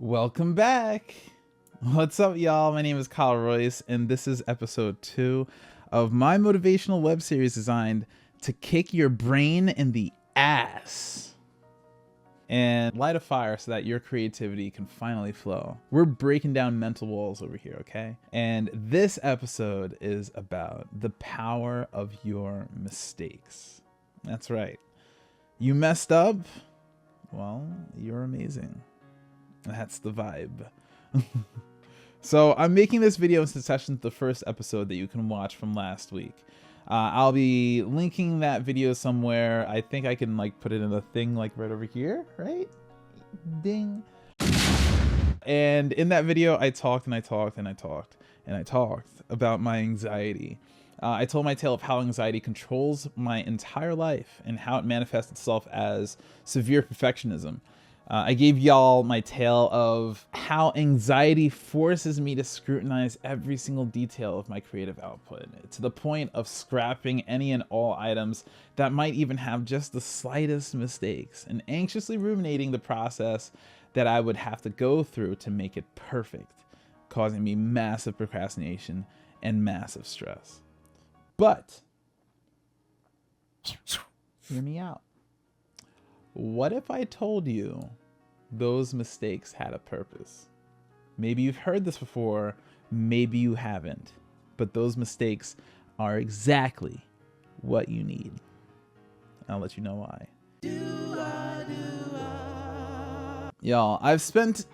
Welcome back. What's up, y'all? My name is Kyle Royce, and this is episode 2 of my motivational web series designed to kick your brain in the ass and light a fire so that your creativity can finally flow. We're breaking down mental walls over here, okay? And this episode is about the power of your mistakes. That's right. You messed up? Well, you're amazing. That's the vibe. So I'm making this video in succession to the first episode that you can watch from last week. I'll be linking that video somewhere. I think I can like put it in a thing like right over here, right? Ding. And in that video, I talked about my anxiety. I told my tale of how anxiety controls my entire life and how it manifests itself as severe perfectionism. I gave y'all my tale of how anxiety forces me to scrutinize every single detail of my creative output to the point of scrapping any and all items that might even have just the slightest mistakes and anxiously ruminating the process that I would have to go through to make it perfect, causing me massive procrastination and massive stress. But hear me out. What if I told you those mistakes had a purpose? Maybe you've heard this before, maybe you haven't, but those mistakes are exactly what you need. I'll let you know why. Y'all, I've spent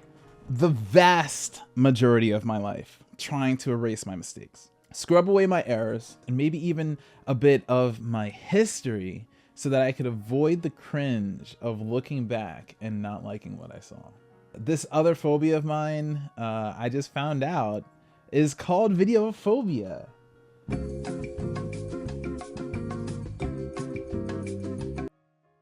the vast majority of my life trying to erase my mistakes, scrub away my errors, and maybe even a bit of my history so that I could avoid the cringe of looking back and not liking what I saw. This other phobia of mine, I just found out, is called videophobia.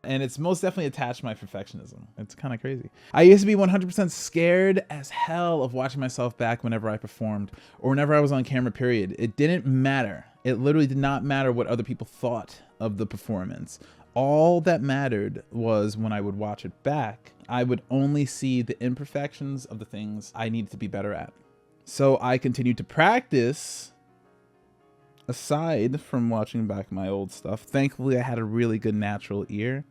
And it's most definitely attached to my perfectionism. It's kind of crazy. I used to be 100% scared as hell of watching myself back whenever I performed or whenever I was on camera, period. It didn't matter. It literally did not matter what other people thought of the performance. All that mattered was when I would watch it back, I would only see the imperfections of the things I needed to be better at. So I continued to practice aside from watching back my old stuff. Thankfully, I had a really good natural ear.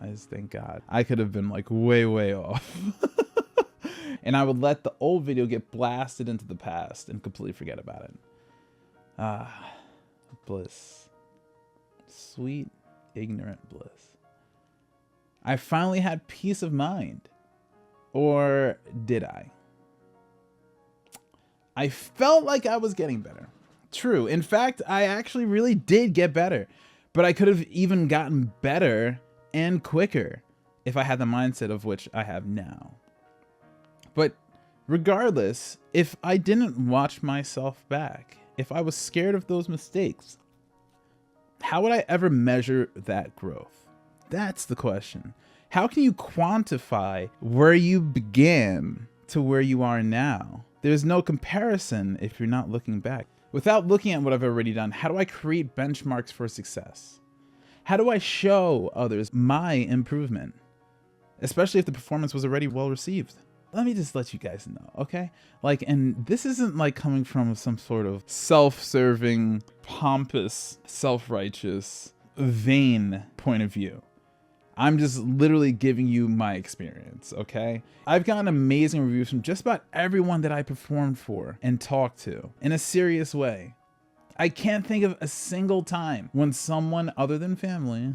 I just thank God. I could have been like way off. And I would let the old video get blasted into the past and completely forget about it. Ah, bliss. Sweet, ignorant bliss. I finally had peace of mind. Or did I? I felt like I was getting better. True. In fact, I actually really did get better. But I could have even gotten better and quicker if I had the mindset of which I have now. But regardless, if I didn't watch myself back, if I was scared of those mistakes, how would I ever measure that growth? That's the question. How can you quantify where you began to where you are now? There's no comparison if you're not looking back. Without looking at what I've already done, how do I create benchmarks for success? How do I show others my improvement? Especially if the performance was already well received. Let me just let you guys know, okay? Like, and this isn't like coming from some sort of self-serving, pompous, self-righteous, vain point of view. I'm just literally giving you my experience, okay? I've gotten amazing reviews from just about everyone that I performed for and talked to in a serious way. I can't think of a single time when someone other than family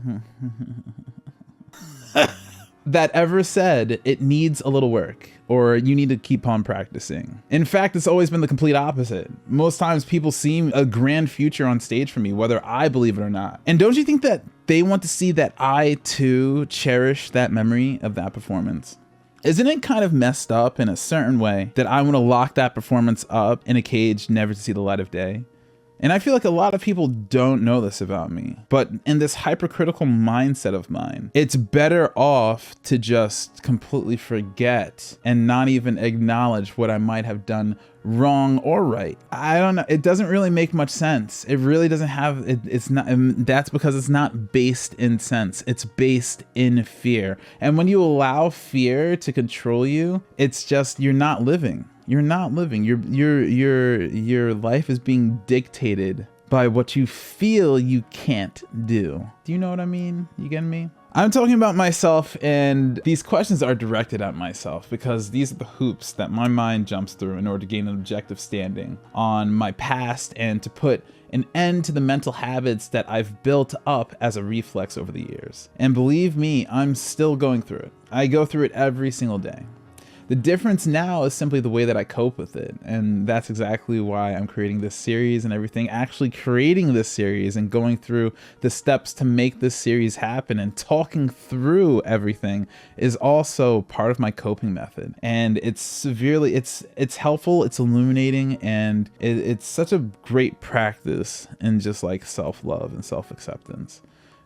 that ever said it needs a little work or you need to keep on practicing. In fact, it's always been the complete opposite. Most times people see a grand future on stage for me, whether I believe it or not. And don't you think that they want to see that I too cherish that memory of that performance? Isn't it kind of messed up in a certain way that I want to lock that performance up in a cage, never to see the light of day? And I feel like a lot of people don't know this about me, but in this hypercritical mindset of mine, it's better off to just completely forget and not even acknowledge what I might have done wrong or right. I don't know. It doesn't really make much sense. It really doesn't have, it's not, and that's because it's not based in sense. It's based in fear. And when you allow fear to control you, it's just, you're not living. You're not living. Your life is being dictated by what you feel you can't do. Do you know what I mean? You getting me? I'm talking about myself, and these questions are directed at myself because these are the hoops that my mind jumps through in order to gain an objective standing on my past and to put an end to the mental habits that I've built up as a reflex over the years. And believe me, I'm still going through it. I go through it every single day. The difference now is simply the way that I cope with it. And that's exactly why I'm creating this series and everything. Actually creating this series and going through the steps to make this series happen and talking through everything is also part of my coping method. And it's helpful, it's illuminating, and it's such a great practice in just like self-love and self-acceptance.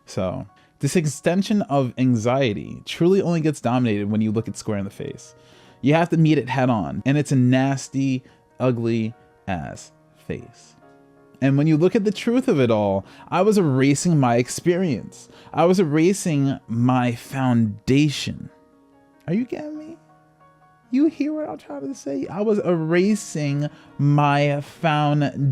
So this extension of anxiety truly only gets dominated when you look it square in the face. You have to meet it head on, and it's a nasty, ugly ass face. And when you look at the truth of it all, I was erasing my experience. I was erasing my foundation. Are you getting me? You hear what I'm trying to say? I was erasing my foundation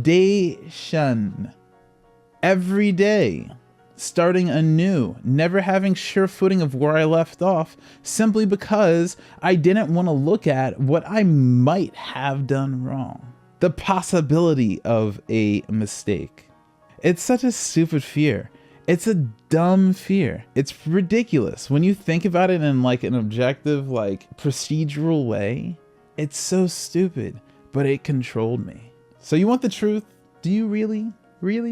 every day. Starting anew, never having sure footing of where I left off, simply because I didn't want to look at what I might have done wrong. The possibility of a mistake. It's such a stupid fear. It's a dumb fear. It's ridiculous. When you think about it in like an objective, like procedural way, it's so stupid, but it controlled me. So you want the truth? Do you really? Really?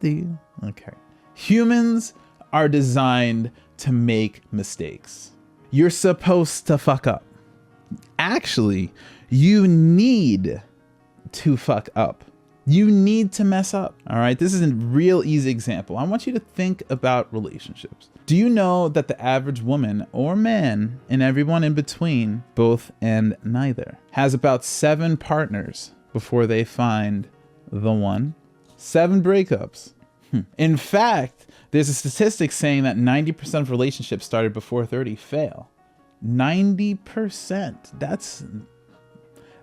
Do you? Okay. Humans are designed to make mistakes. You're supposed to fuck up. Actually, you need to fuck up. You need to mess up. All right. This is a real easy example. I want you to think about relationships. Do you know that the average woman or man and everyone in between, both and neither, has about 7 partners before they find the one? 7 breakups. In fact, there's a statistic saying that 90% of relationships started before 30 fail. 90%.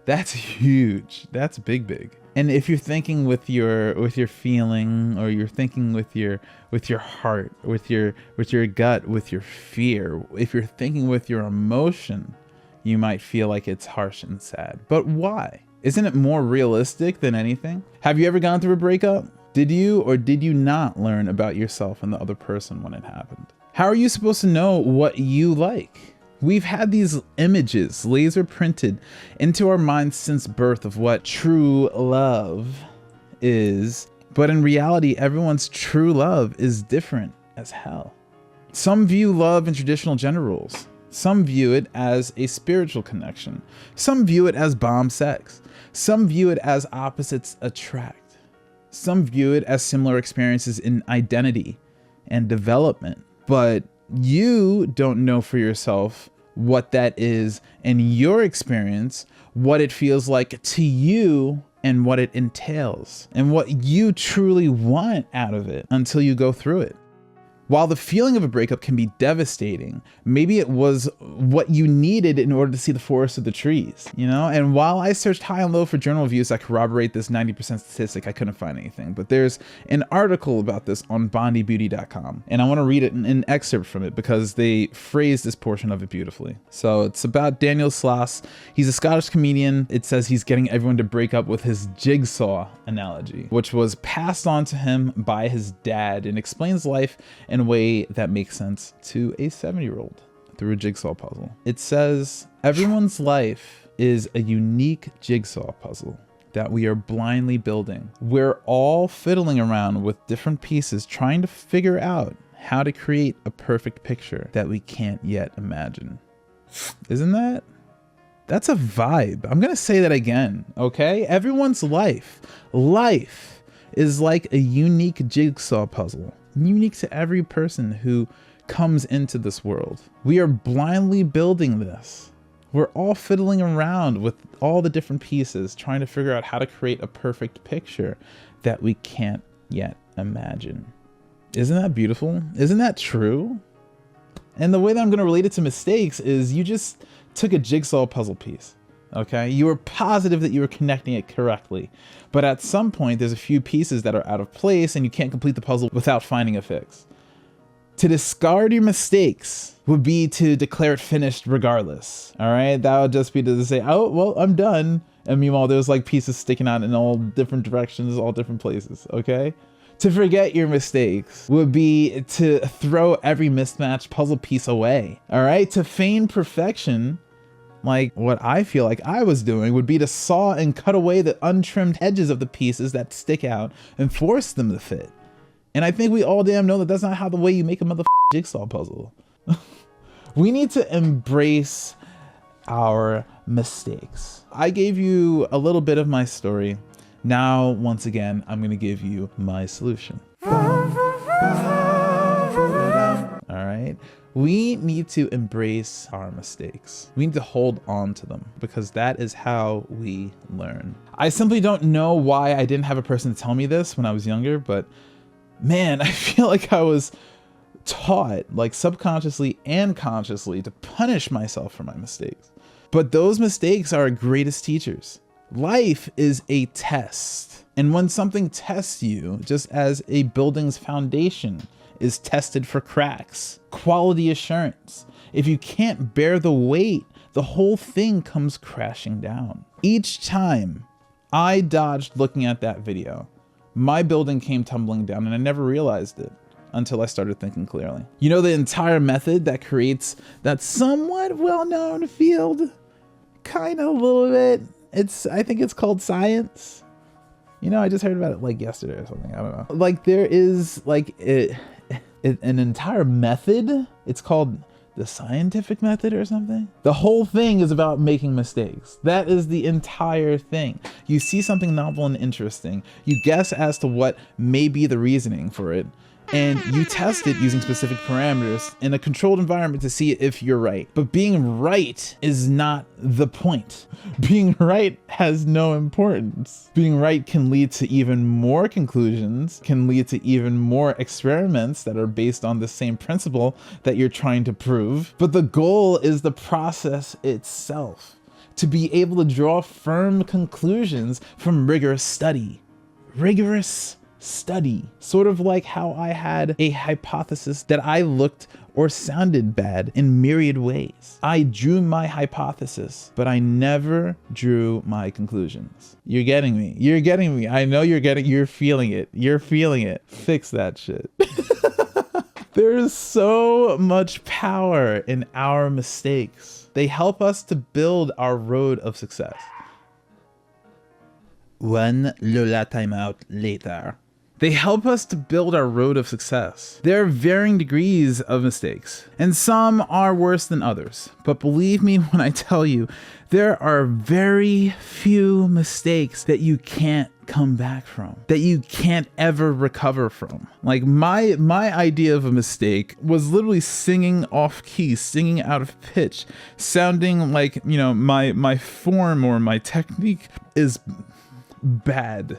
That's huge. That's big. And if you're thinking with your feeling, or you're thinking with your heart, with your gut, with your fear, if you're thinking with your emotion, you might feel like it's harsh and sad. But why? Isn't it more realistic than anything? Have you ever gone through a breakup? Did you or did you not learn about yourself and the other person when it happened? How are you supposed to know what you like? We've had these images laser printed into our minds since birth of what true love is. But in reality, everyone's true love is different as hell. Some view love in traditional gender roles. Some view it as a spiritual connection. Some view it as bomb sex. Some view it as opposites attract. Some view it as similar experiences in identity and development. But you don't know for yourself what that is in your experience, what it feels like to you, and what it entails, and what you truly want out of it until you go through it. While the feeling of a breakup can be devastating, maybe it was what you needed in order to see the forest of the trees, you know? And while I searched high and low for journal reviews that corroborate this 90% statistic, I couldn't find anything. But there's an article about this on bondibeauty.com, and I want to read it in an excerpt from it because they phrase this portion of it beautifully. So it's about Daniel Sloss. He's a Scottish comedian. It says he's getting everyone to break up with his jigsaw analogy, which was passed on to him by his dad, and explains life in a way that makes sense to a 7-year-old through a jigsaw puzzle. It says, everyone's life is a unique jigsaw puzzle that we are blindly building. We're all fiddling around with different pieces, trying to figure out how to create a perfect picture that we can't yet imagine. Isn't that That's a vibe. I'm going to say that again, okay? Everyone's life is like a unique jigsaw puzzle, unique to every person who comes into this world. We are blindly building this. We're all fiddling around with all the different pieces, trying to figure out how to create a perfect picture that we can't yet imagine. Isn't that beautiful? Isn't that true? And the way that I'm going to relate it to mistakes is you just took a jigsaw puzzle piece, okay? You were positive that you were connecting it correctly, but at some point there's a few pieces that are out of place and you can't complete the puzzle without finding a fix. To discard your mistakes would be to declare it finished regardless, all right? That would just be to say, oh, well, I'm done. And meanwhile, there's like pieces sticking out in all different directions, all different places, okay? To forget your mistakes would be to throw every mismatched puzzle piece away, all right? To feign perfection, like what I feel like I was doing, would be to saw and cut away the untrimmed edges of the pieces that stick out and force them to fit. And I think we all damn know that that's not how the way you make a motherfucking jigsaw puzzle. We need to embrace our mistakes. I gave you a little bit of my story. Now, once again, I'm gonna give you my solution. All right. We need to embrace our mistakes. We need to hold on to them because that is how we learn. I simply don't know why I didn't have a person to tell me this when I was younger, but man, I feel like I was taught, like subconsciously and consciously, to punish myself for my mistakes. But those mistakes are our greatest teachers. Life is a test. And when something tests you, just as a building's foundation is tested for cracks, quality assurance, if you can't bear the weight, the whole thing comes crashing down. Each time I dodged looking at that video, my building came tumbling down and I never realized it until I started thinking clearly. You know, the entire method that creates that somewhat well-known field, kind of a little bit, I think it's called science. You know, I just heard about it like yesterday or something, I don't know. Like there is like an entire method, it's called the scientific method or something. The whole thing is about making mistakes. That is the entire thing. You see something novel and interesting, you guess as to what may be the reasoning for it, and you test it using specific parameters in a controlled environment to see if you're right. But being right is not the point. Being right has no importance. Being right can lead to even more conclusions, can lead to even more experiments that are based on the same principle that you're trying to prove. But the goal is the process itself, to be able to draw firm conclusions from rigorous study. Rigorous study. Sort of like how I had a hypothesis that I looked or sounded bad in myriad ways. I drew my hypothesis, but I never drew my conclusions. You're getting me. You're getting me. I know you're feeling it. You're feeling it. Fix that shit. There's so much power in our mistakes. They help us to build our road of success. One Lola timeout later. They help us to build our road of success. There are varying degrees of mistakes, and some are worse than others. But believe me when I tell you, there are very few mistakes that you can't come back from, that you can't ever recover from. Like my idea of a mistake was literally singing off key, singing out of pitch, sounding like, you know, my form or my technique is bad.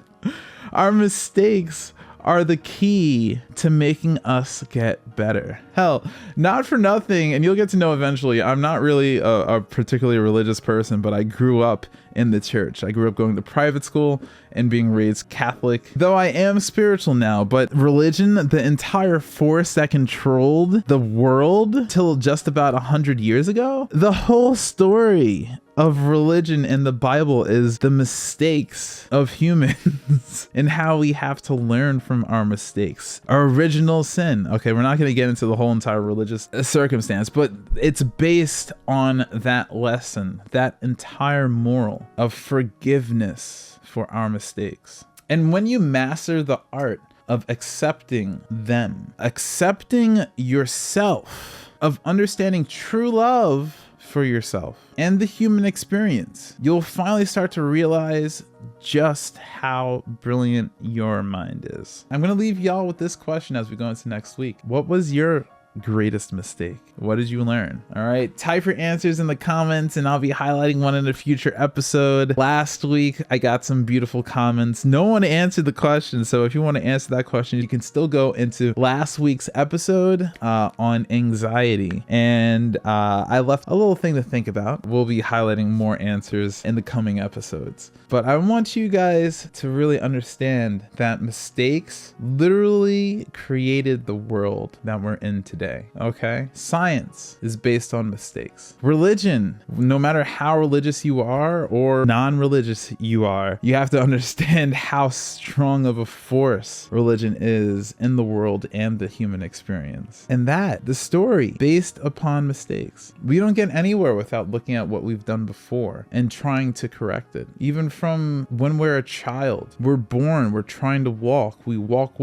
Our mistakes are the key to making us get better. Hell, not for nothing, and you'll get to know eventually, I'm not really a particularly religious person, but I grew up in the church. I grew up going to private school and being raised Catholic. Though I am spiritual now, but religion, the entire force that controlled the world till just about 100 years ago, the whole story of religion in the Bible is the mistakes of humans and how we have to learn from our mistakes. Our original sin. Okay, we're not going to get into the whole entire religious circumstance, but it's based on that lesson, that entire moral of forgiveness for our mistakes. And when you master the art of accepting them, accepting yourself, of understanding true love for yourself and the human experience, you'll finally start to realize just how brilliant your mind is. I'm gonna leave y'all with this question as we go into next week. What was your greatest mistake? What did you learn? All right, type your answers in the comments and I'll be highlighting one in a future episode. Last week I got some beautiful comments. No one answered the question, so if you want to answer that question, you can still go into last week's episode on anxiety, and I left a little thing to think about. We'll be highlighting more answers in the coming episodes, but I want you guys to really understand that mistakes literally created the world that we're in today. Okay, science is based on mistakes. Religion, no matter how religious you are or non-religious you are, you have to understand how strong of a force religion is in the world and the human experience. And that, the story, based upon mistakes. We don't get anywhere without looking at what we've done before and trying to correct it. Even from when we're a child, we're born, we're trying to walk. We walk,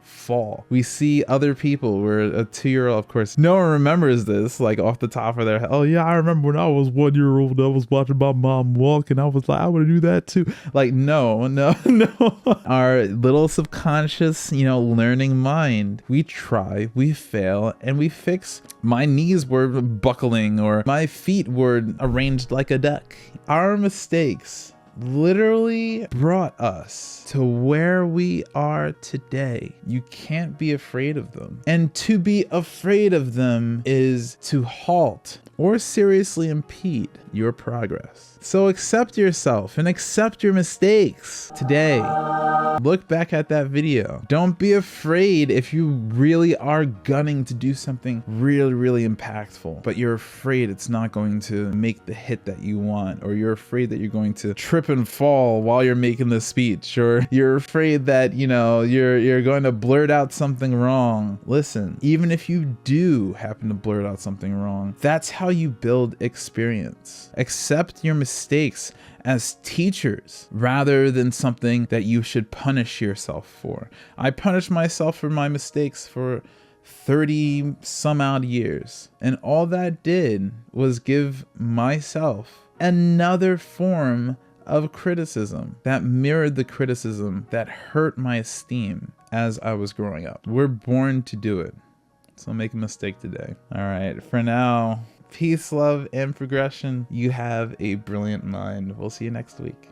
fall. We see other people. We're a 2-year-old, of course. No one remembers this, like off the top of their head. Oh yeah, I remember when I was 1 year old, I was watching my mom walk and I was like, I want to do that too. Like, no. Our little subconscious, learning mind, we try, we fail, and we fix. My knees were buckling or my feet were arranged like a duck. Our mistakes literally brought us to where we are today. You can't be afraid of them. And to be afraid of them is to halt or seriously impede your progress. So accept yourself and accept your mistakes today. Look back at that video. Don't be afraid if you really are gunning to do something really impactful, but you're afraid it's not going to make the hit that you want, or you're afraid that you're going to trip and fall while you're making the speech, or you're afraid that, you're going to blurt out something wrong. Listen, even if you do happen to blurt out something wrong, that's how you build experience. Accept your mistakes as teachers rather than something that you should punish yourself for. I punished myself for my mistakes for 30 some odd years, and all that did was give myself another form of criticism that mirrored the criticism that hurt my esteem as I was growing up. We're born to do it, so make a mistake today. All right, for now, peace, love, and progression. You have a brilliant mind. We'll see you next week.